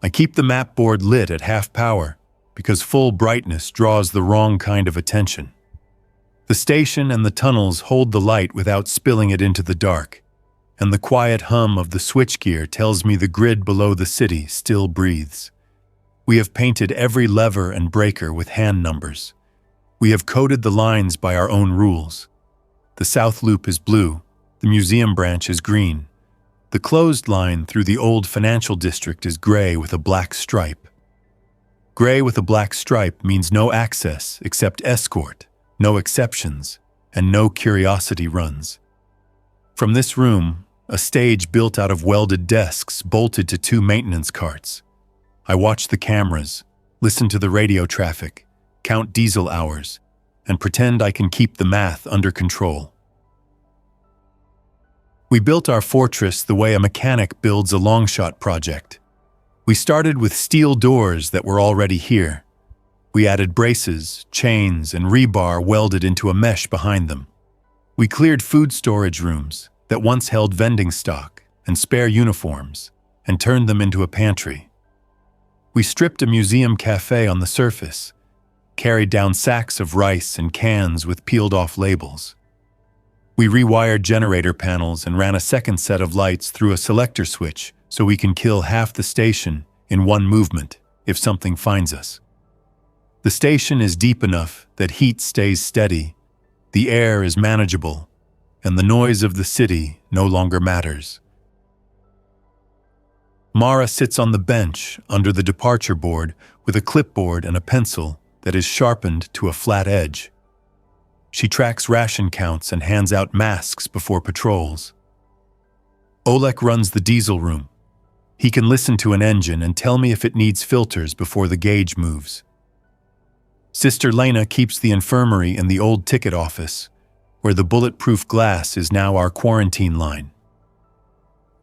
I keep the map board lit at half power because full brightness draws the wrong kind of attention. The station and the tunnels hold the light without spilling it into the dark, and the quiet hum of the switchgear tells me the grid below the city still breathes. We have painted every lever and breaker with hand numbers. We have coded the lines by our own rules. The south loop is blue, the museum branch is green. The closed line through the old financial district is gray with a black stripe. Gray with a black stripe means no access except escort, no exceptions, and no curiosity runs. From this room, a stage built out of welded desks bolted to 2 maintenance carts. I watch the cameras, listen to the radio traffic, count diesel hours, and pretend I can keep the math under control. We built our fortress the way a mechanic builds a long-shot project. We started with steel doors that were already here. We added braces, chains, and rebar welded into a mesh behind them. We cleared food storage rooms that once held vending stock and spare uniforms and turned them into a pantry. We stripped a museum cafe on the surface, carried down sacks of rice and cans with peeled-off labels. We rewired generator panels and ran a second set of lights through a selector switch so we can kill half the station in one movement if something finds us. The station is deep enough that heat stays steady, the air is manageable, and the noise of the city no longer matters. Mara sits on the bench under the departure board with a clipboard and a pencil that is sharpened to a flat edge. She tracks ration counts and hands out masks before patrols. Oleg runs the diesel room. He can listen to an engine and tell me if it needs filters before the gauge moves. Sister Lena keeps the infirmary in the old ticket office, where the bulletproof glass is now our quarantine line.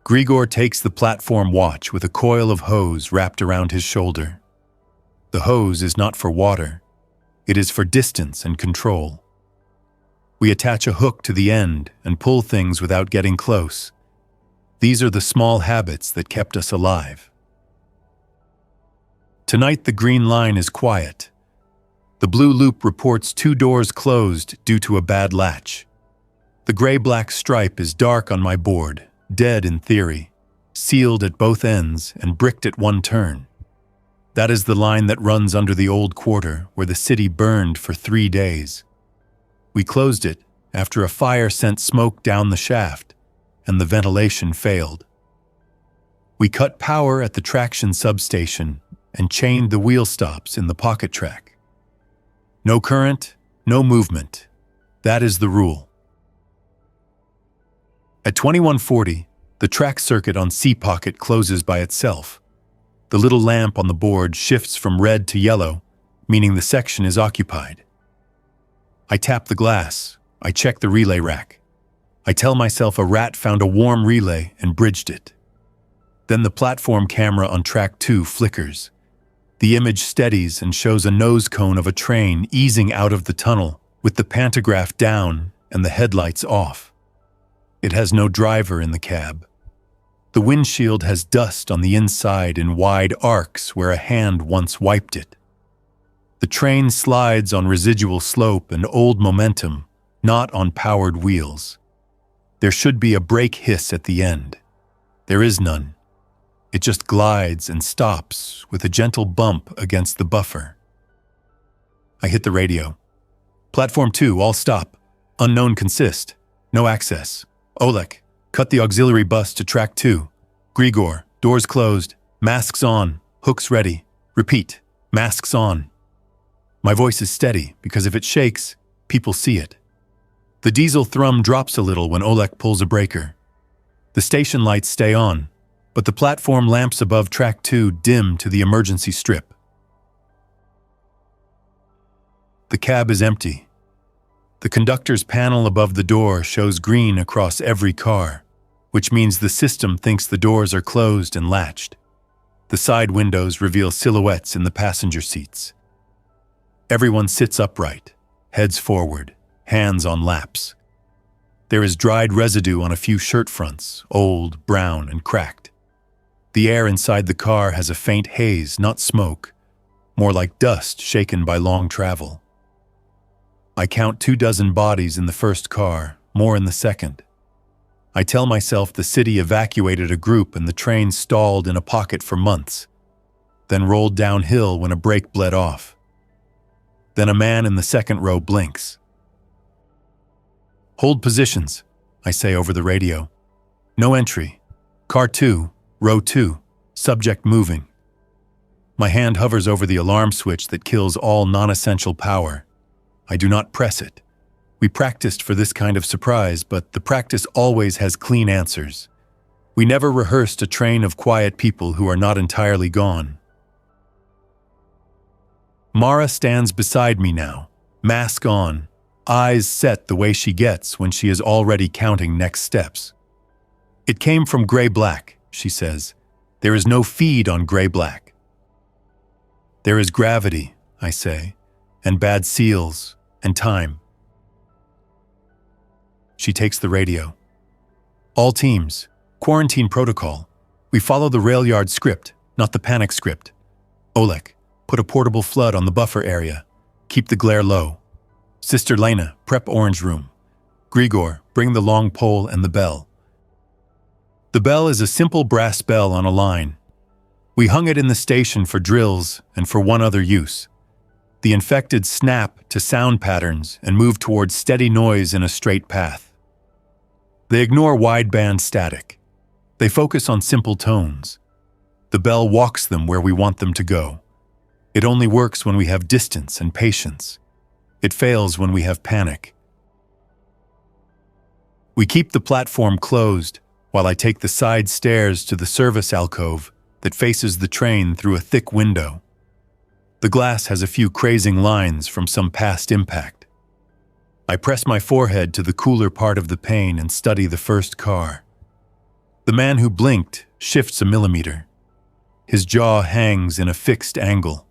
Grigor takes the platform watch with a coil of hose wrapped around his shoulder. The hose is not for water. It is for distance and control. We attach a hook to the end and pull things without getting close. These are the small habits that kept us alive. Tonight the green line is quiet. The blue loop reports 2 doors closed due to a bad latch. The gray-black stripe is dark on my board, dead in theory, sealed at both ends and bricked at one turn. That is the line that runs under the old quarter where the city burned for 3 days. We closed it after a fire sent smoke down the shaft, and the ventilation failed. We cut power at the traction substation and chained the wheel stops in the pocket track. No current, no movement. That is the rule. At 2140, the track circuit on C-Pocket closes by itself. The little lamp on the board shifts from red to yellow, meaning the section is occupied. I tap the glass. I check the relay rack. I tell myself a rat found a warm relay and bridged it. Then the platform camera on track 2 flickers. The image steadies and shows a nose cone of a train easing out of the tunnel with the pantograph down and the headlights off. It has no driver in the cab. The windshield has dust on the inside in wide arcs where a hand once wiped it. The train slides on residual slope and old momentum, not on powered wheels. There should be a brake hiss at the end. There is none. It just glides and stops with a gentle bump against the buffer. I hit the radio. Platform 2, all stop. Unknown consist. No access. Oleg, cut the auxiliary bus to track 2. Grigor, doors closed. Masks on. Hooks ready. Repeat. Masks on. My voice is steady because if it shakes, people see it. The diesel thrum drops a little when Oleg pulls a breaker. The station lights stay on, but the platform lamps above track 2 dim to the emergency strip. The cab is empty. The conductor's panel above the door shows green across every car, which means the system thinks the doors are closed and latched. The side windows reveal silhouettes in the passenger seats. Everyone sits upright, heads forward, hands on laps. There is dried residue on a few shirt fronts, old, brown, and cracked. The air inside the car has a faint haze, not smoke, more like dust shaken by long travel. I count 24 bodies in the first car, more in the second. I tell myself the city evacuated a group and the train stalled in a pocket for months, then rolled downhill when a brake bled off. Then a man in the second row blinks. "Hold positions," I say over the radio. "No entry. Car 2, row 2, subject moving." My hand hovers over the alarm switch that kills all non-essential power. I do not press it. We practiced for this kind of surprise, but the practice always has clean answers. We never rehearsed a train of quiet people who are not entirely gone. Mara stands beside me now, mask on, eyes set the way she gets when she is already counting next steps. "It came from gray-black," she says. "There is no feed on gray-black." "There is gravity," I say, "and bad seals, and time." She takes the radio. "All teams, quarantine protocol. We follow the rail yard script, not the panic script. Oleg, put a portable flood on the buffer area. Keep the glare low. Sister Lena, prep orange room. Grigor, bring the long pole and the bell." The bell is a simple brass bell on a line. We hung it in the station for drills and for one other use. The infected snap to sound patterns and move towards steady noise in a straight path. They ignore wideband static. They focus on simple tones. The bell walks them where we want them to go. It only works when we have distance and patience. It fails when we have panic. We keep the platform closed while I take the side stairs to the service alcove that faces the train through a thick window. The glass has a few crazing lines from some past impact. I press my forehead to the cooler part of the pane and study the first car. The man who blinked shifts a millimeter. His jaw hangs in a fixed angle.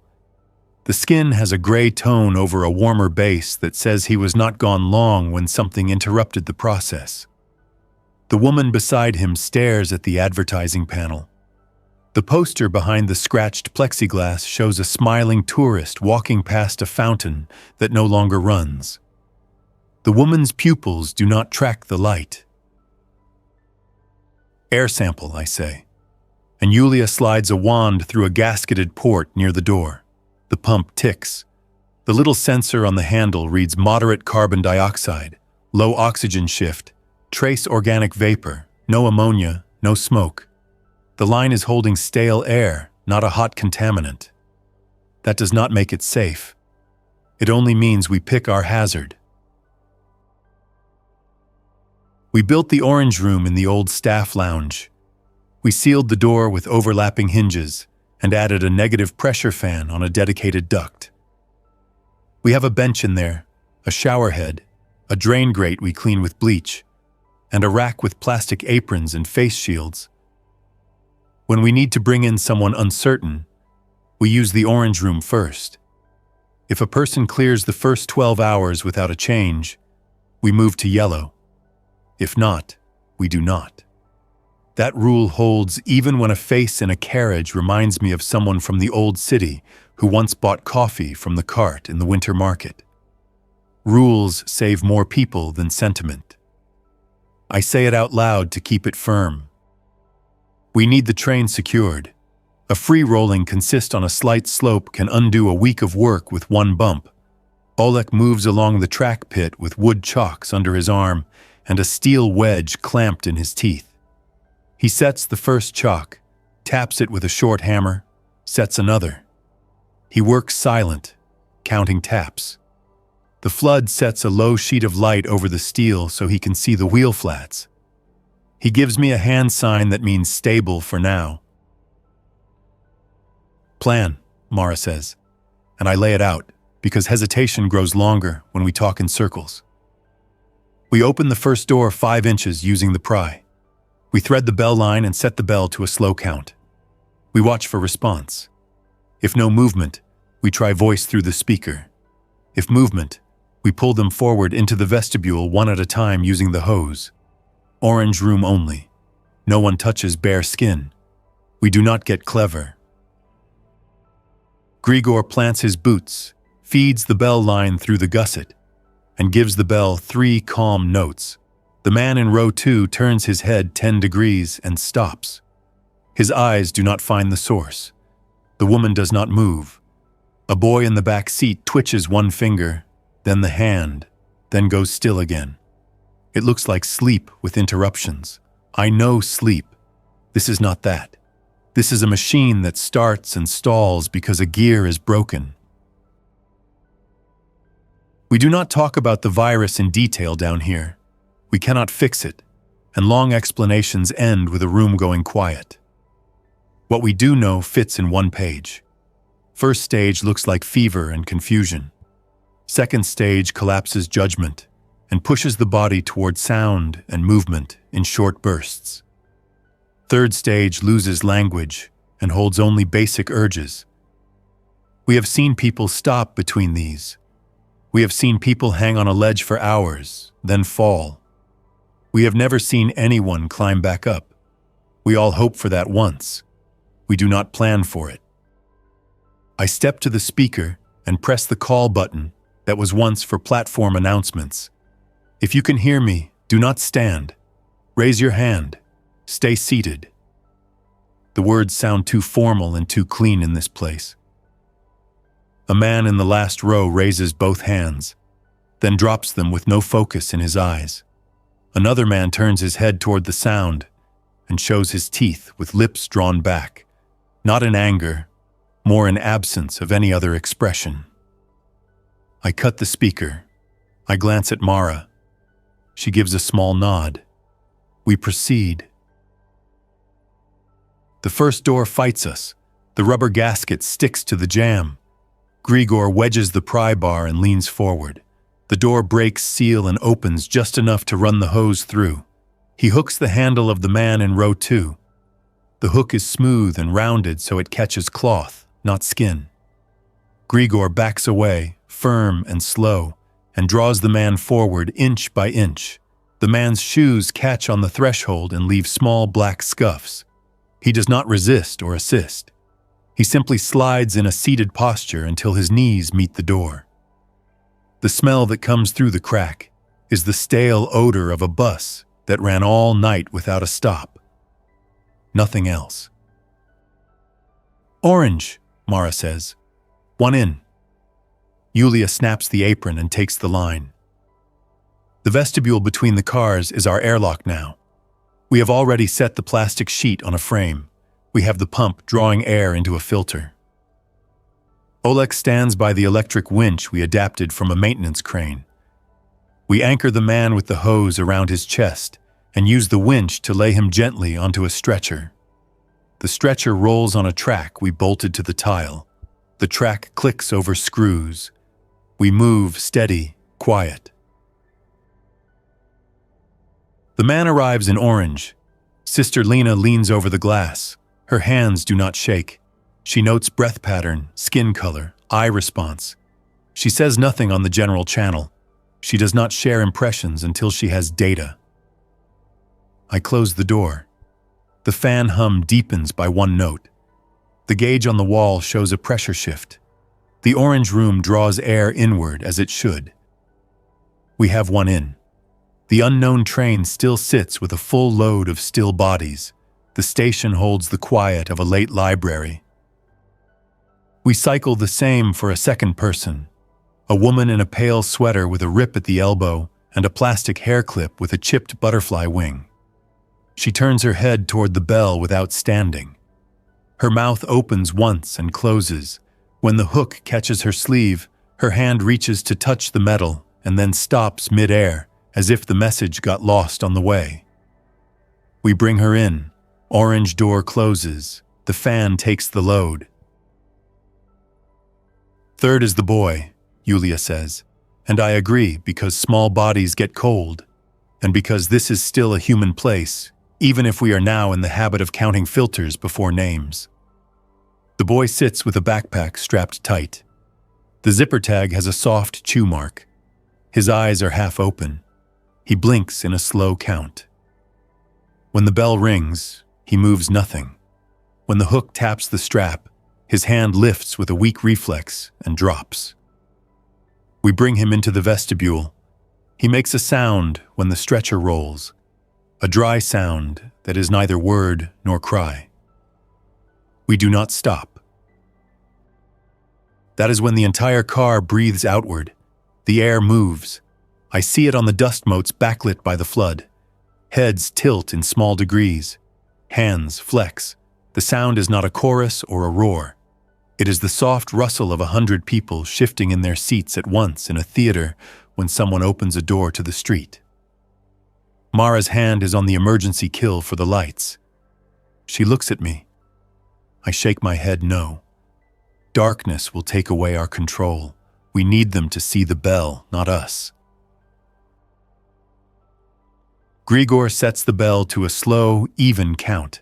The skin has a gray tone over a warmer base that says he was not gone long when something interrupted the process. The woman beside him stares at the advertising panel. The poster behind the scratched plexiglass shows a smiling tourist walking past a fountain that no longer runs. The woman's pupils do not track the light. "Air sample," I say, and Yulia slides a wand through a gasketed port near the door. The pump ticks. The little sensor on the handle reads moderate carbon dioxide, low oxygen shift, trace organic vapor, no ammonia, no smoke. The line is holding stale air, not a hot contaminant. That does not make it safe. It only means we pick our hazard. We built the orange room in the old staff lounge. We sealed the door with overlapping hinges and added a negative pressure fan on a dedicated duct. We have a bench in there, a shower head, a drain grate we clean with bleach, and a rack with plastic aprons and face shields. When we need to bring in someone uncertain, we use the orange room first. If a person clears the first 12 hours without a change, we move to yellow. If not, we do not. That rule holds even when a face in a carriage reminds me of someone from the old city who once bought coffee from the cart in the winter market. Rules save more people than sentiment. I say it out loud to keep it firm. We need the train secured. A free rolling consist on a slight slope can undo a week of work with one bump. Oleg moves along the track pit with wood chocks under his arm and a steel wedge clamped in his teeth. He sets the first chalk, taps it with a short hammer, sets another. He works silent, counting taps. The flood sets a low sheet of light over the steel so he can see the wheel flats. He gives me a hand sign that means stable for now. "Plan," Mara says, and I lay it out because hesitation grows longer when we talk in circles. We open the first door 5 inches using the pry. We thread the bell line and set the bell to a slow count. We watch for response. If no movement, we try voice through the speaker. If movement, we pull them forward into the vestibule one at a time using the hose. Orange room only. No one touches bare skin. We do not get clever. Grigor plants his boots, feeds the bell line through the gusset, and gives the bell 3 calm notes. The man in row 2 turns his head 10 degrees and stops. His eyes do not find the source. The woman does not move. A boy in the back seat twitches one finger, then the hand, then goes still again. It looks like sleep with interruptions. I know sleep. This is not that. This is a machine that starts and stalls because a gear is broken. We do not talk about the virus in detail down here. We cannot fix it, and long explanations end with a room going quiet. What we do know fits in 1 page. First stage looks like fever and confusion. Second stage collapses judgment and pushes the body toward sound and movement in short bursts. Third stage loses language and holds only basic urges. We have seen people stop between these. We have seen people hang on a ledge for hours, then fall. We have never seen anyone climb back up. We all hope for that once. We do not plan for it. I step to the speaker and press the call button that was once for platform announcements. If you can hear me, do not stand. Raise your hand. Stay seated. The words sound too formal and too clean in this place. A man in the last row raises both hands, then drops them with no focus in his eyes. Another man turns his head toward the sound and shows his teeth with lips drawn back, not in anger, more in absence of any other expression. I cut the speaker. I glance at Mara. She gives a small nod. We proceed. The first door fights us. The rubber gasket sticks to the jamb. Grigor wedges the pry bar and leans forward. The door breaks seal and opens just enough to run the hose through. He hooks the handle of the man in row 2. The hook is smooth and rounded so it catches cloth, not skin. Grigor backs away, firm and slow, and draws the man forward inch by inch. The man's shoes catch on the threshold and leave small black scuffs. He does not resist or assist. He simply slides in a seated posture until his knees meet the door. The smell that comes through the crack is the stale odor of a bus that ran all night without a stop. Nothing else. "Orange," Mara says. "1 in." Yulia snaps the apron and takes the line. The vestibule between the cars is our airlock now. We have already set the plastic sheet on a frame. We have the pump drawing air into a filter. Oleg stands by the electric winch we adapted from a maintenance crane. We anchor the man with the hose around his chest and use the winch to lay him gently onto a stretcher. The stretcher rolls on a track we bolted to the tile. The track clicks over screws. We move steady, quiet. The man arrives in orange. Sister Lena leans over the glass. Her hands do not shake. She notes breath pattern, skin color, eye response. She says nothing on the general channel. She does not share impressions until she has data. I close the door. The fan hum deepens by 1 note. The gauge on the wall shows a pressure shift. The orange room draws air inward as it should. We have 1 in. The unknown train still sits with a full load of still bodies. The station holds the quiet of a late library. We cycle the same for a second person. A woman in a pale sweater with a rip at the elbow and a plastic hair clip with a chipped butterfly wing. She turns her head toward the bell without standing. Her mouth opens once and closes. When the hook catches her sleeve, her hand reaches to touch the metal and then stops mid-air, as if the message got lost on the way. We bring her in. Orange door closes. The fan takes the load. "Third is the boy," Yulia says, and I agree because small bodies get cold, and because this is still a human place, even if we are now in the habit of counting filters before names. The boy sits with a backpack strapped tight. The zipper tag has a soft chew mark. His eyes are half open. He blinks in a slow count. When the bell rings, he moves nothing. When the hook taps the strap, his hand lifts with a weak reflex and drops. We bring him into the vestibule. He makes a sound when the stretcher rolls, a dry sound that is neither word nor cry. We do not stop. That is when the entire car breathes outward. The air moves. I see it on the dust motes backlit by the flood. Heads tilt in small degrees. Hands flex. The sound is not a chorus or a roar. It is the soft rustle of 100 people shifting in their seats at once in a theater when someone opens a door to the street. Mara's hand is on the emergency kill for the lights. She looks at me. I shake my head no. Darkness will take away our control. We need them to see the bell, not us. Grigor sets the bell to a slow, even count.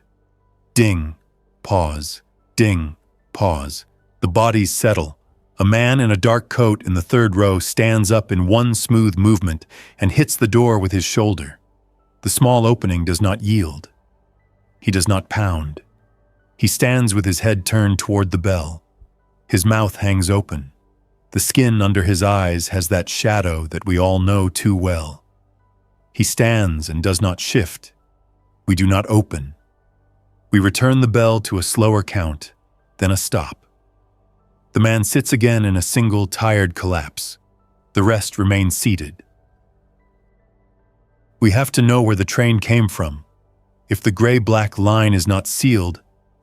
Ding, pause, ding, pause. The bodies settle. A man in a dark coat in the third row stands up in one smooth movement and hits the door with his shoulder. The small opening does not yield. He does not pound. He stands with his head turned toward the bell. His mouth hangs open. The skin under his eyes has that shadow that we all know too well. He stands and does not shift. We do not open. We return the bell to a slower count, then a stop. The man sits again in a single tired collapse. The rest remain seated. We have to know where the train came from. If the gray-black line is not sealed,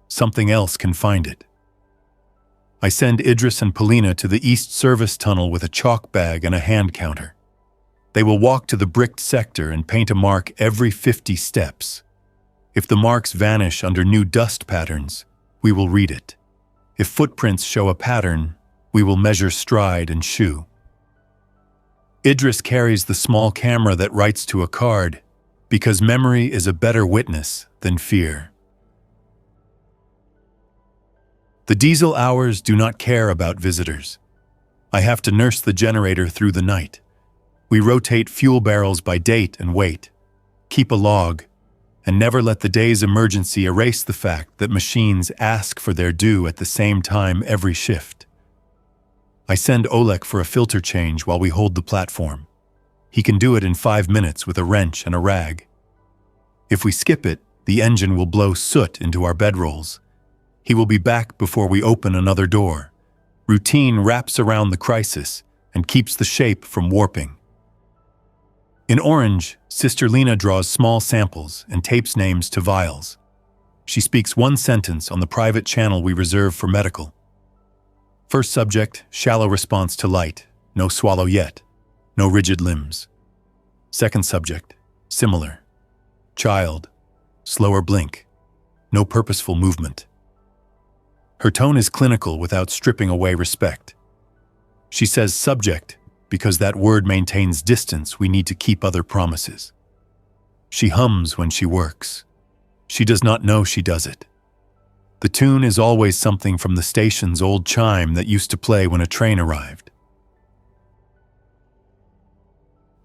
something else can find it. I send Idris and Polina to the East Service Tunnel with a chalk bag and a hand counter. They will walk to the bricked sector and paint a mark every 50 steps. If the marks vanish under new dust patterns, we will read it. If footprints show a pattern, we will measure stride and shoe. Idris carries the small camera that writes to a card, because memory is a better witness than fear. The diesel hours do not care about visitors. I have to nurse the generator through the night. We rotate fuel barrels by date and weight, keep a log, and never let the day's emergency erase the fact that machines ask for their due at the same time every shift. I send Oleg for a filter change while we hold the platform. He can do it in 5 minutes with a wrench and a rag. If we skip it, the engine will blow soot into our bedrolls. He will be back before we open another door. Routine wraps around the crisis and keeps the shape from warping. In orange, Sister Lena draws small samples and tapes names to vials. She speaks one sentence on the private channel we reserve for medical. First subject, shallow response to light, no swallow yet, no rigid limbs. Second subject, similar. Child, slower blink, no purposeful movement. Her tone is clinical without stripping away respect. She says subject because that word maintains distance we need to keep other promises. She hums when she works. She does not know she does it. The tune is always something from the station's old chime that used to play when a train arrived.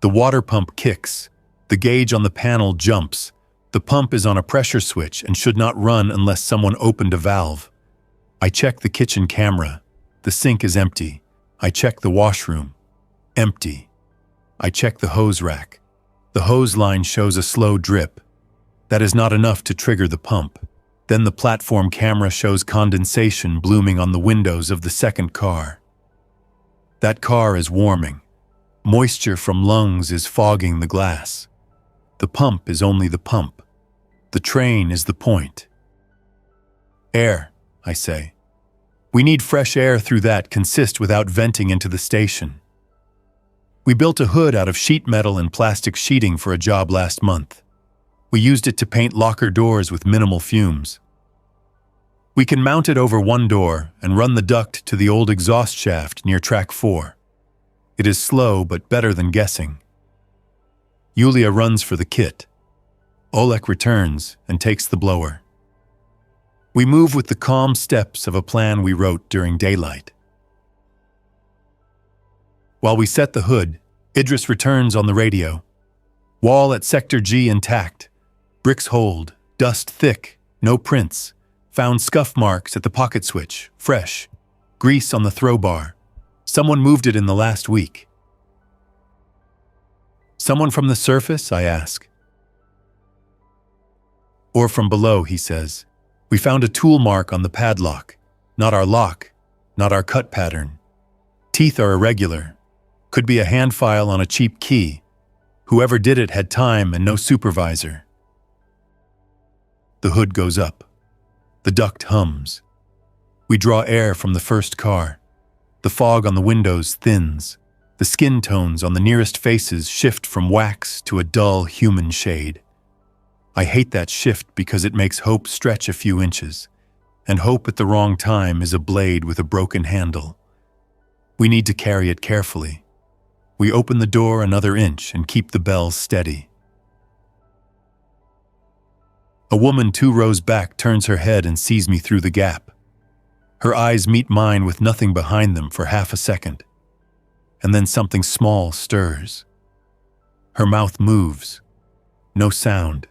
The water pump kicks. The gauge on the panel jumps. The pump is on a pressure switch and should not run unless someone opened a valve. I check the kitchen camera. The sink is empty. I check the washroom. Empty. I check the hose rack. The hose line shows a slow drip. That is not enough to trigger the pump. Then the platform camera shows condensation blooming on the windows of the second car. That car is warming. Moisture from lungs is fogging the glass. The pump is only the pump. The train is the point. Air, I say. We need fresh air through that consist without venting into the station. We built a hood out of sheet metal and plastic sheeting for a job last month. We used it to paint locker doors with minimal fumes. We can mount it over one door and run the duct to the old exhaust shaft near track 4. It is slow but better than guessing. Yulia runs for the kit. Oleg returns and takes the blower. We move with the calm steps of a plan we wrote during daylight. While we set the hood, Idris returns on the radio. Wall at Sector G intact. Bricks hold, dust thick, no prints. Found scuff marks at the pocket switch, fresh. Grease on the throw bar. Someone moved it in the last week. Someone from the surface, I ask. Or from below, he says. We found a tool mark on the padlock. Not our lock, not our cut pattern. Teeth are irregular. Could be a hand file on a cheap key. Whoever did it had time and no supervisor. The hood goes up. The duct hums. We draw air from the first car. The fog on the windows thins. The skin tones on the nearest faces shift from wax to a dull human shade. I hate that shift because it makes hope stretch a few inches, and hope at the wrong time is a blade with a broken handle. We need to carry it carefully. We open the door another inch and keep the bells steady. A woman 2 rows back turns her head and sees me through the gap. Her eyes meet mine with nothing behind them for half a second, and then something small stirs. Her mouth moves. No sound.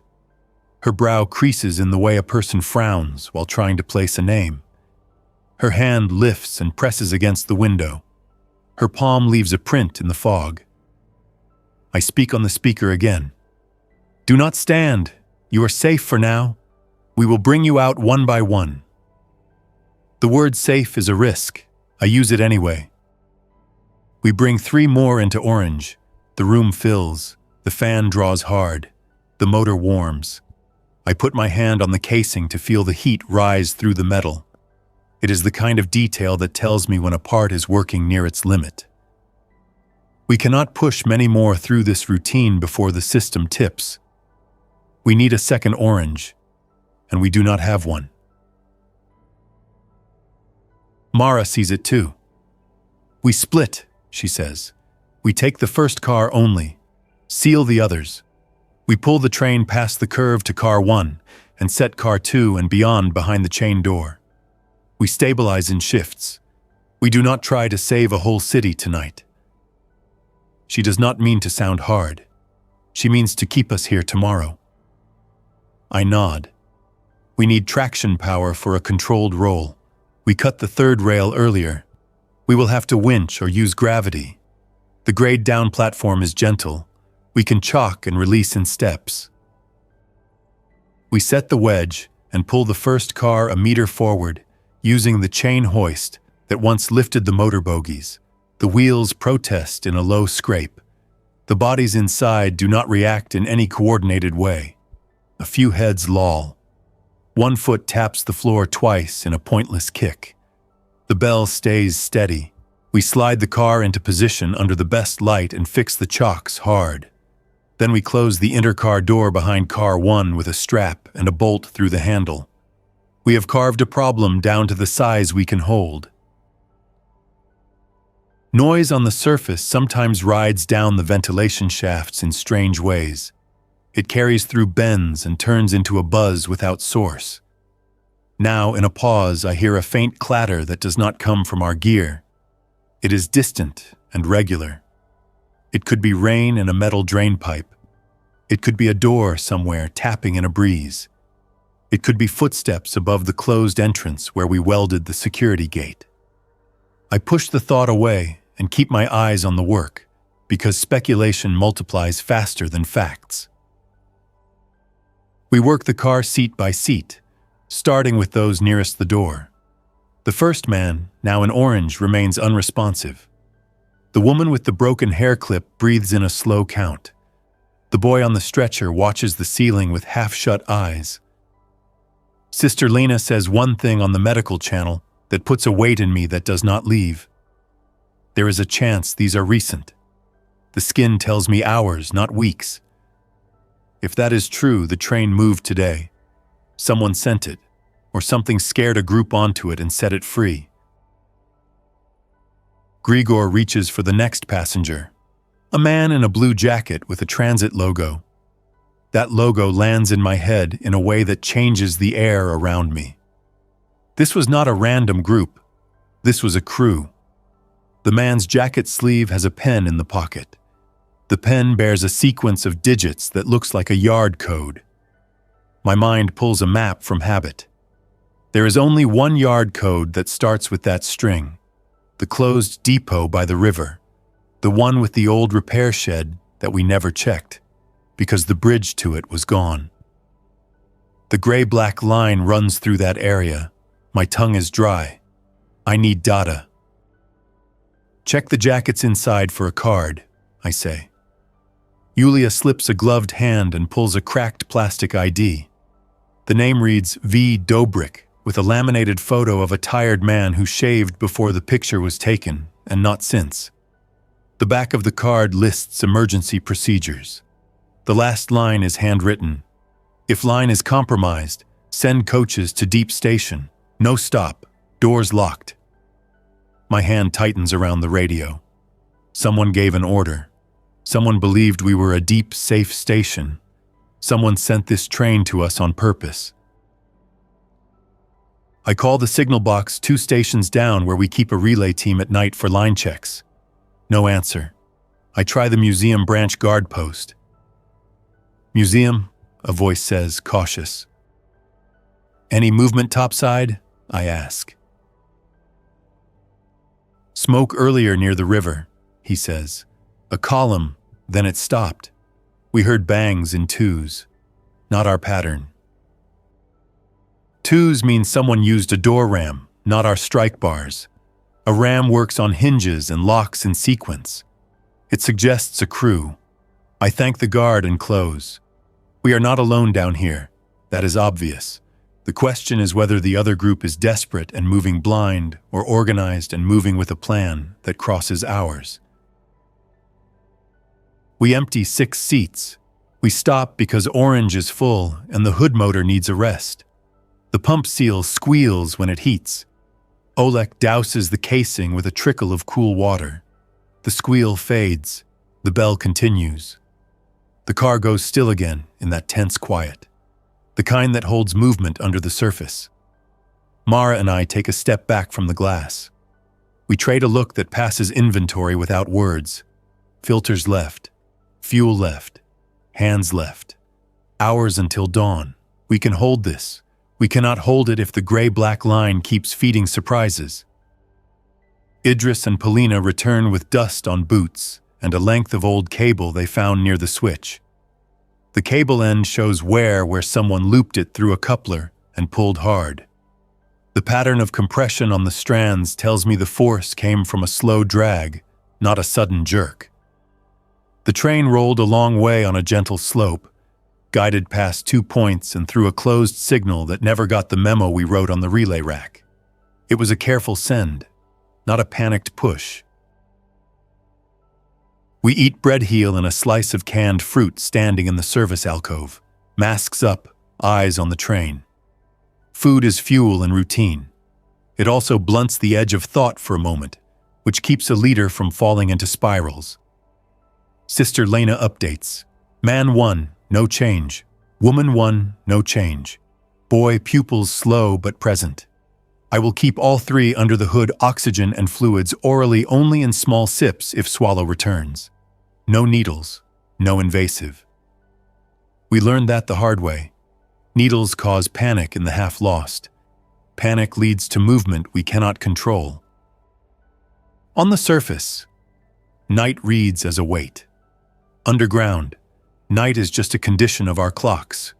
Her brow creases in the way a person frowns while trying to place a name. Her hand lifts and presses against the window. Her palm leaves a print in the fog. I speak on the speaker again. Do not stand. You are safe for now. We will bring you out one by one. The word safe is a risk. I use it anyway. We bring 3 more into orange. The room fills. The fan draws hard. The motor warms. I put my hand on the casing to feel the heat rise through the metal. It is the kind of detail that tells me when a part is working near its limit. We cannot push many more through this routine before the system tips. We need a second orange, and we do not have one. Mara sees it too. We split, she says. We take the first car only, seal the others. We pull the train past the curve to car 1 and set car 2 and beyond behind the chain door. We stabilize in shifts. We do not try to save a whole city tonight. She does not mean to sound hard. She means to keep us here tomorrow. I nod. We need traction power for a controlled roll. We cut the 3rd rail earlier. We will have to winch or use gravity. The grade down platform is gentle. We can chalk and release in steps. We set the wedge and pull the first car a meter forward, using the chain hoist that once lifted the motor bogies. The wheels protest in a low scrape. The bodies inside do not react in any coordinated way. A few heads loll. 1 foot taps the floor twice in a pointless kick. The bell stays steady. We slide the car into position under the best light and fix the chocks hard. Then we close the intercar door behind car 1 with a strap and a bolt through the handle. We have carved a problem down to the size we can hold. Noise on the surface sometimes rides down the ventilation shafts in strange ways. It carries through bends and turns into a buzz without source. Now, in a pause, I hear a faint clatter that does not come from our gear. It is distant and regular. It could be rain in a metal drain pipe. It could be a door somewhere tapping in a breeze. It could be footsteps above the closed entrance where we welded the security gate. I push the thought away and keep my eyes on the work, because speculation multiplies faster than facts. We work the car seat by seat, starting with those nearest the door. The first man, now in orange, remains unresponsive. The woman with the broken hair clip breathes in a slow count. The boy on the stretcher watches the ceiling with half-shut eyes. Sister Lena says one thing on the medical channel that puts a weight in me that does not leave. There is a chance these are recent. The skin tells me hours, not weeks. If that is true, the train moved today. Someone sent it, or something scared a group onto it and set it free. Grigor reaches for the next passenger, a man in a blue jacket with a transit logo. That logo lands in my head in a way that changes the air around me. This was not a random group. This was a crew. The man's jacket sleeve has a pen in the pocket. The pen bears a sequence of digits that looks like a yard code. My mind pulls a map from habit. There is only one yard code that starts with that string, the closed depot by the river, the one with the old repair shed that we never checked, because the bridge to it was gone. The gray-black line runs through that area. My tongue is dry. I need data. Check the jackets inside for a card, I say. Yulia slips a gloved hand and pulls a cracked plastic ID. The name reads V. Dobrik, with a laminated photo of a tired man who shaved before the picture was taken, and not since. The back of the card lists emergency procedures. The last line is handwritten. If line is compromised, send coaches to deep station. No stop. Doors locked. My hand tightens around the radio. Someone gave an order. Someone believed we were a deep, safe station. Someone sent this train to us on purpose. I call the signal box 2 stations down where we keep a relay team at night for line checks. No answer. I try the museum branch guard post. Museum, a voice says, cautious. Any movement topside? I ask. Smoke earlier near the river, he says. A column, then it stopped. We heard bangs in 2s. Not our pattern. 2s means someone used a door ram, not our strike bars. A ram works on hinges and locks in sequence. It suggests a crew. I thank the guard and close. We are not alone down here. That is obvious. The question is whether the other group is desperate and moving blind, or organized and moving with a plan that crosses ours. We empty 6 seats. We stop because orange is full and the hood motor needs a rest. The pump seal squeals when it heats. Oleg douses the casing with a trickle of cool water. The squeal fades. The bell continues. The car goes still again in that tense quiet, the kind that holds movement under the surface. Mara and I take a step back from the glass. We trade a look that passes inventory without words. Filters left, fuel left, hands left. Hours until dawn. We can hold this. We cannot hold it if the gray-black line keeps feeding surprises. Idris and Polina return with dust on boots and a length of old cable they found near the switch. The cable end shows where someone looped it through a coupler and pulled hard. The pattern of compression on the strands tells me the force came from a slow drag, not a sudden jerk. The train rolled a long way on a gentle slope, guided past 2 points and through a closed signal that never got the memo we wrote on the relay rack. It was a careful send, not a panicked push. We eat bread heel and a slice of canned fruit standing in the service alcove, masks up, eyes on the train. Food is fuel and routine. It also blunts the edge of thought for a moment, which keeps a leader from falling into spirals. Sister Lena updates. Man 1, no change. Woman 1, no change. Boy, pupils slow but present. I will keep all 3 under the hood oxygen and fluids orally only in small sips if swallow returns. No needles, no invasive. We learned that the hard way. Needles cause panic in the half-lost. Panic leads to movement we cannot control. On the surface, night reads as a weight. Underground, night is just a condition of our clocks.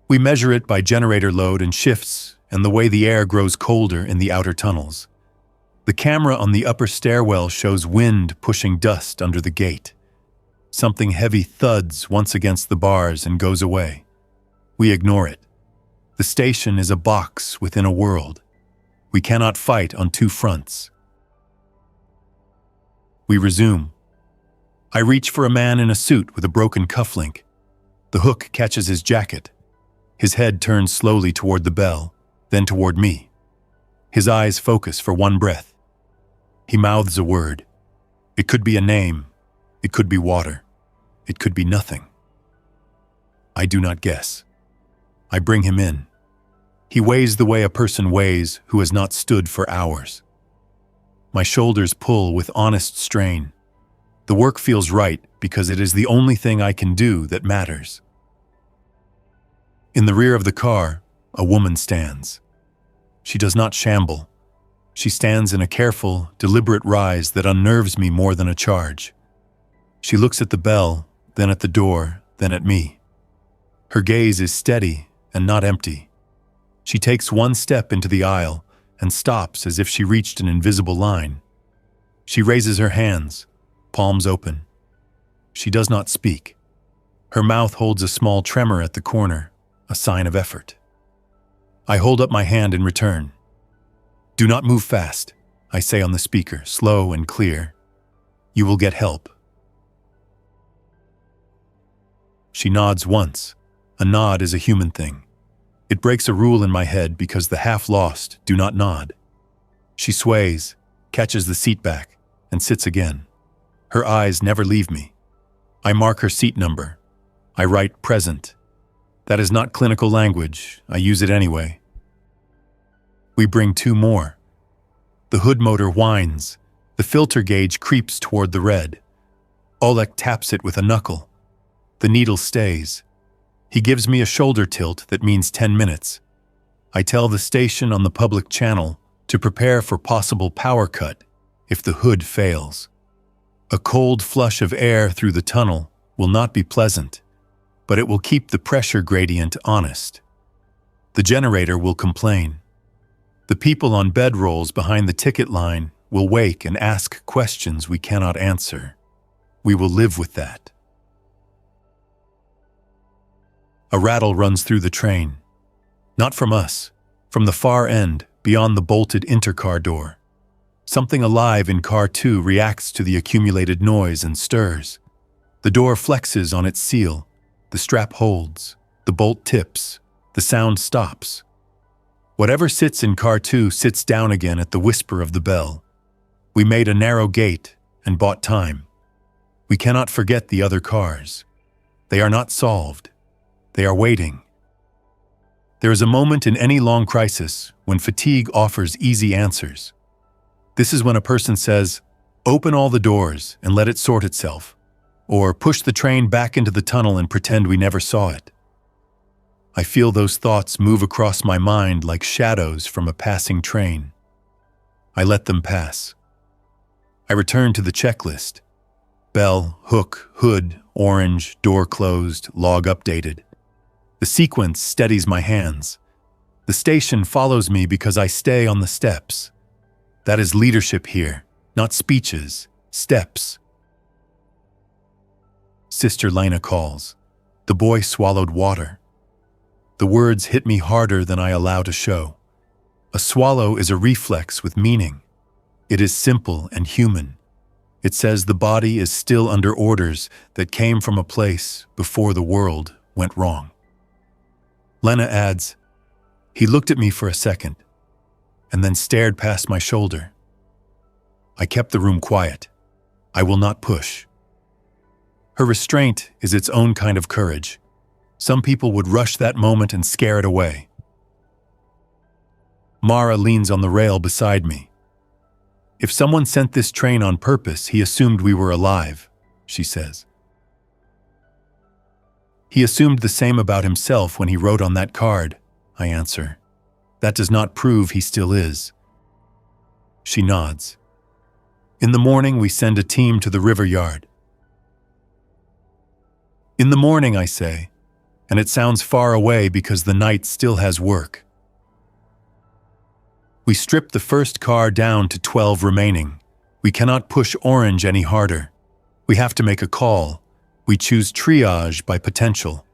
We measure it by generator load and shifts and the way the air grows colder in the outer tunnels. The camera on the upper stairwell shows wind pushing dust under the gate. Something heavy thuds once against the bars and goes away. We ignore it. The station is a box within a world. We cannot fight on 2 fronts. We resume. I reach for a man in a suit with a broken cufflink. The hook catches his jacket. His head turns slowly toward the bell, then toward me. His eyes focus for one breath. He mouths a word. It could be a name. It could be water. It could be nothing. I do not guess. I bring him in. He weighs the way a person weighs who has not stood for hours. My shoulders pull with honest strain. The work feels right because it is the only thing I can do that matters. In the rear of the car, a woman stands. She does not shamble. She stands in a careful, deliberate rise that unnerves me more than a charge. She looks at the bell, then at the door, then at me. Her gaze is steady and not empty. She takes one step into the aisle and stops as if she reached an invisible line. She raises her hands, palms open. She does not speak. Her mouth holds a small tremor at the corner, a sign of effort. I hold up my hand in return. "Do not move fast," I say on the speaker, slow and clear. "You will get help." She nods once. A nod is a human thing. It breaks a rule in my head because the half-lost do not nod. She sways, catches the seat back, and sits again. Her eyes never leave me. I mark her seat number. I write present. That is not clinical language. I use it anyway. We bring two more. The hood motor whines. The filter gauge creeps toward the red. Oleg taps it with a knuckle. The needle stays. He gives me a shoulder tilt that means 10 minutes. I tell the station on the public channel to prepare for possible power cut if the hood fails. A cold flush of air through the tunnel will not be pleasant, but it will keep the pressure gradient honest. The generator will complain. The people on bedrolls behind the ticket line will wake and ask questions we cannot answer. We will live with that. A rattle runs through the train. Not from us, from the far end, beyond the bolted intercar door. Something alive in car 2 reacts to the accumulated noise and stirs. The door flexes on its seal. The strap holds. The bolt tips. The sound stops. Whatever sits in car 2 sits down again at the whisper of the bell. We made a narrow gate and bought time. We cannot forget the other cars. They are not solved. They are waiting. There is a moment in any long crisis when fatigue offers easy answers. This is when a person says, "Open all the doors and let it sort itself," or "Push the train back into the tunnel and pretend we never saw it." I feel those thoughts move across my mind like shadows from a passing train. I let them pass. I return to the checklist. Bell, hook, hood, orange, door closed, log updated. The sequence steadies my hands. The station follows me because I stay on the steps. That is leadership here, not speeches, steps. Sister Lena calls. The boy swallowed water. The words hit me harder than I allow to show. A swallow is a reflex with meaning. It is simple and human. It says the body is still under orders that came from a place before the world went wrong. Lena adds, "He looked at me for a second, and then stared past my shoulder." I kept the room quiet. I will not push. Her restraint is its own kind of courage. Some people would rush that moment and scare it away. Mara leans on the rail beside me. "If someone sent this train on purpose, he assumed we were alive," she says. "He assumed the same about himself when he wrote on that card," I answer. "That does not prove he still is." She nods. In the morning, we send a team to the river yard. "In the morning," I say, and it sounds far away because the night still has work. We strip the first car down to 12 remaining. We cannot push orange any harder. We have to make a call. We choose triage by potential.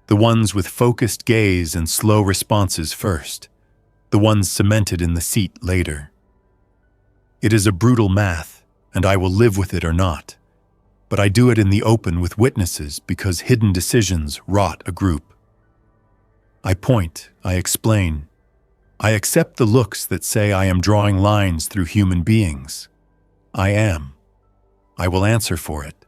The ones with focused gaze and slow responses first. The ones cemented in the seat later. It is a brutal math, and I will live with it or not. But I do it in the open with witnesses because hidden decisions rot a group. I point, I explain. I accept the looks that say I am drawing lines through human beings. I am. I will answer for it.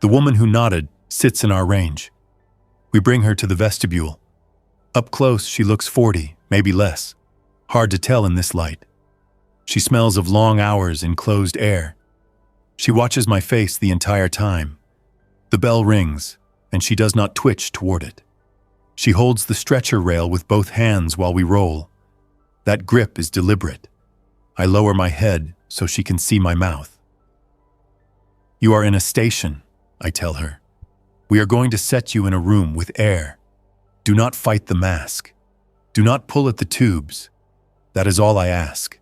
The woman who nodded sits in our range. We bring her to the vestibule. Up close, she looks 40, maybe less. Hard to tell in this light. She smells of long hours in closed air. She watches my face the entire time. The bell rings, and she does not twitch toward it. She holds the stretcher rail with both hands while we roll. That grip is deliberate. I lower my head so she can see my mouth. "You are in a station," I tell her. "We are going to set you in a room with air. Do not fight the mask. Do not pull at the tubes. That is all I ask."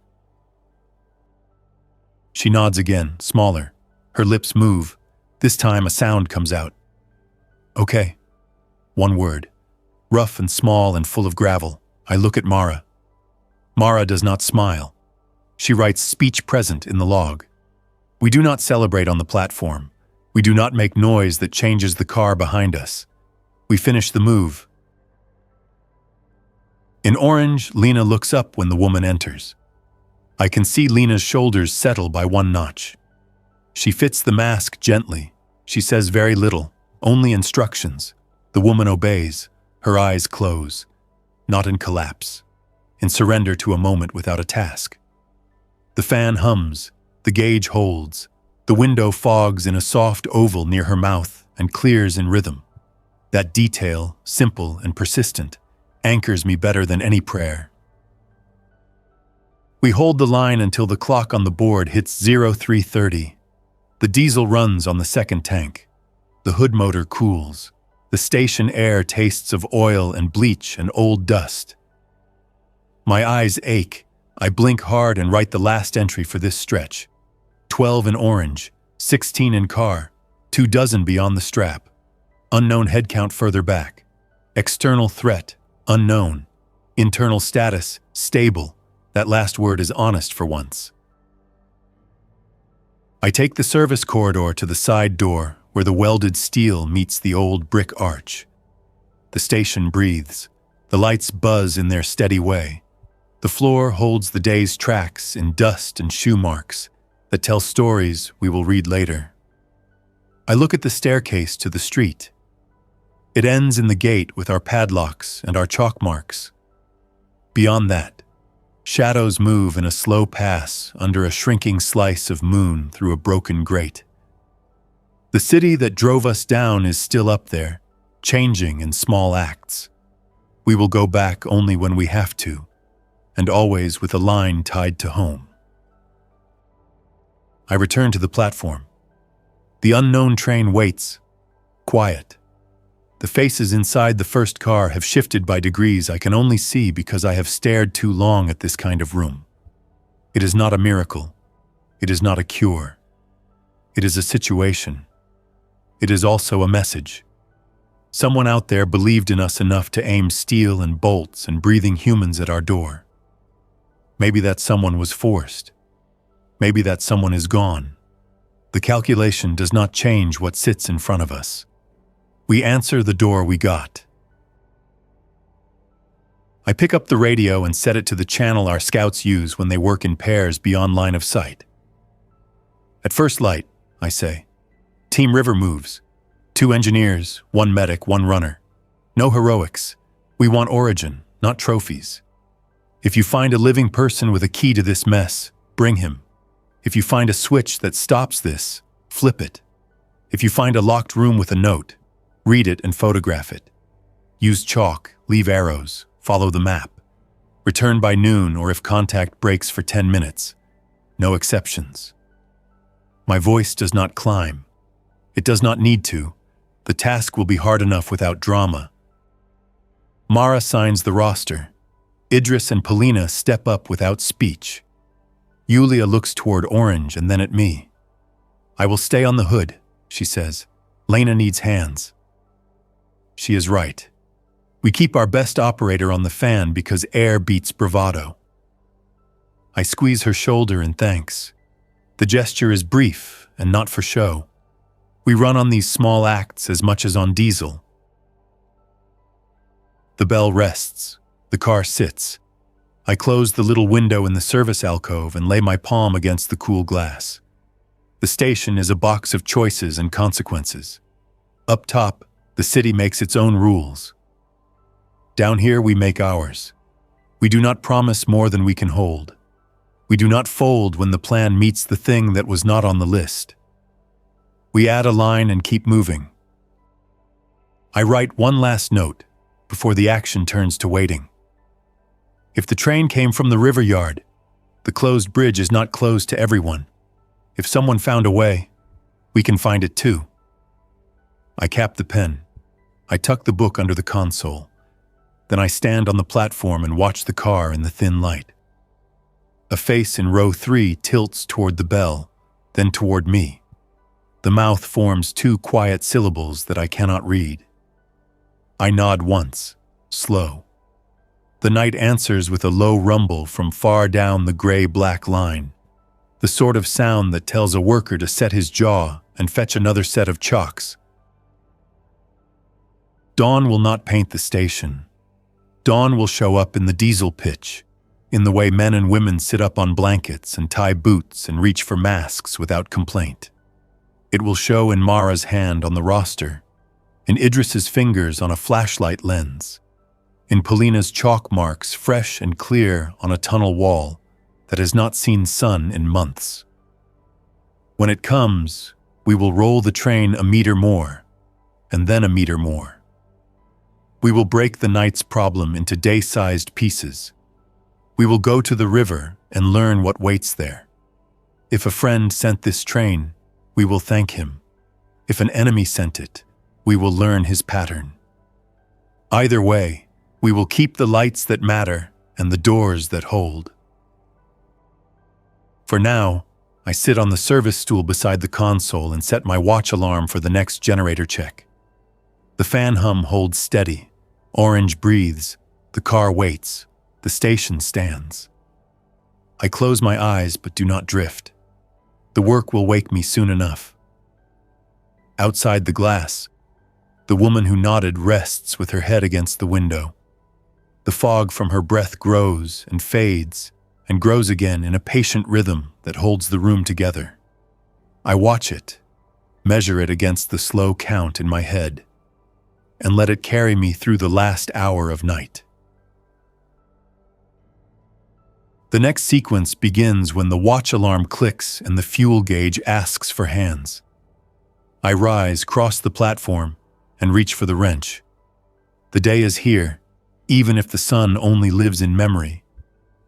She nods again, smaller. Her lips move. This time a sound comes out. "Okay." One word. Rough and small and full of gravel. I look at Mara. Mara does not smile. She writes speech present in the log. We do not celebrate on the platform. We do not make noise that changes the car behind us. We finish the move. In orange, Lena looks up when the woman enters. I can see Lena's shoulders settle by one notch. She fits the mask gently. She says very little, only instructions. The woman obeys. Her eyes close, not in collapse, in surrender to a moment without a task. The fan hums, the gauge holds, the window fogs in a soft oval near her mouth and clears in rhythm. That detail, simple and persistent, anchors me better than any prayer. We hold the line until the clock on the board hits 0330. The diesel runs on the second tank. The hood motor cools. The station air tastes of oil and bleach and old dust. My eyes ache. I blink hard and write the last entry for this stretch. 12 in orange, 16 in car, 24 beyond the strap. Unknown head count further back. External threat, unknown. Internal status, stable. That last word is honest for once. I take the service corridor to the side door, where the welded steel meets the old brick arch. The station breathes. The lights buzz in their steady way. The floor holds the day's tracks in dust and shoe marks that tell stories we will read later. I look at the staircase to the street. It ends in the gate with our padlocks and our chalk marks. Beyond that, shadows move in a slow pass under a shrinking slice of moon through a broken grate. The city that drove us down is still up there, changing in small acts. We will go back only when we have to, and always with a line tied to home. I return to the platform. The unknown train waits, quiet. The faces inside the first car have shifted by degrees I can only see because I have stared too long at this kind of room. It is not a miracle. It is not a cure. It is a situation. It is also a message. Someone out there believed in us enough to aim steel and bolts and breathing humans at our door. Maybe that someone was forced. Maybe that someone is gone. The calculation does not change what sits in front of us. We answer the door we got. I pick up the radio and set it to the channel our scouts use when they work in pairs beyond line of sight. At first light, I say, Team River moves. 2 engineers, 1 medic, 1 runner. No heroics. We want origin, not trophies. If you find a living person with a key to this mess, bring him. If you find a switch that stops this, flip it. If you find a locked room with a note, read it and photograph it. Use chalk, leave arrows, follow the map. Return by noon or if contact breaks for 10 minutes. No exceptions. My voice does not climb. It does not need to. The task will be hard enough without drama. Mara signs the roster. Idris and Polina step up without speech. Yulia looks toward Orange and then at me. I will stay on the hood, she says. Lena needs hands. She is right. We keep our best operator on the fan because air beats bravado. I squeeze her shoulder in thanks. The gesture is brief and not for show. We run on these small acts as much as on diesel. The bell rests. The car sits. I close the little window in the service alcove and lay my palm against the cool glass. The station is a box of choices and consequences. Up top, the city makes its own rules. Down here, we make ours. We do not promise more than we can hold. We do not fold when the plan meets the thing that was not on the list. We add a line and keep moving. I write one last note, before the action turns to waiting. If the train came from the river yard, the closed bridge is not closed to everyone. If someone found a way, we can find it too. I cap the pen. I tuck the book under the console. Then I stand on the platform and watch the car in the thin light. A face in row 3 tilts toward the bell, then toward me. The mouth forms 2 quiet syllables that I cannot read. I nod once, slow. The night answers with a low rumble from far down the gray-black line, the sort of sound that tells a worker to set his jaw and fetch another set of chalks. Dawn will not paint the station. Dawn will show up in the diesel pitch, in the way men and women sit up on blankets and tie boots and reach for masks without complaint. It will show in Mara's hand on the roster, in Idris's fingers on a flashlight lens, in Polina's chalk marks fresh and clear on a tunnel wall that has not seen sun in months. When it comes, we will roll the train a meter more, and then a meter more. We will break the night's problem into day-sized pieces. We will go to the river and learn what waits there. If a friend sent this train, we will thank him. If an enemy sent it, we will learn his pattern. Either way, we will keep the lights that matter and the doors that hold. For now, I sit on the service stool beside the console and set my watch alarm for the next generator check. The fan hum holds steady. Orange breathes. The car waits. The station stands. I close my eyes but do not drift. The work will wake me soon enough. Outside the glass, the woman who nodded rests with her head against the window. The fog from her breath grows and fades and grows again in a patient rhythm that holds the room together. I watch it, measure it against the slow count in my head, and let it carry me through the last hour of night. The next sequence begins when the watch alarm clicks and the fuel gauge asks for hands. I rise, cross the platform, and reach for the wrench. The day is here, even if the sun only lives in memory.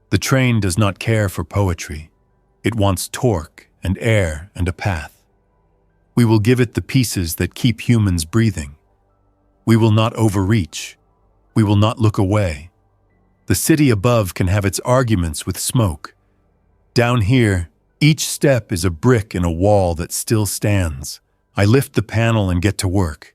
The train does not care for poetry. It wants torque and air and a path. We will give it the pieces that keep humans breathing. We will not overreach. We will not look away. The city above can have its arguments with smoke. Down here, each step is a brick in a wall that still stands. I lift the panel and get to work.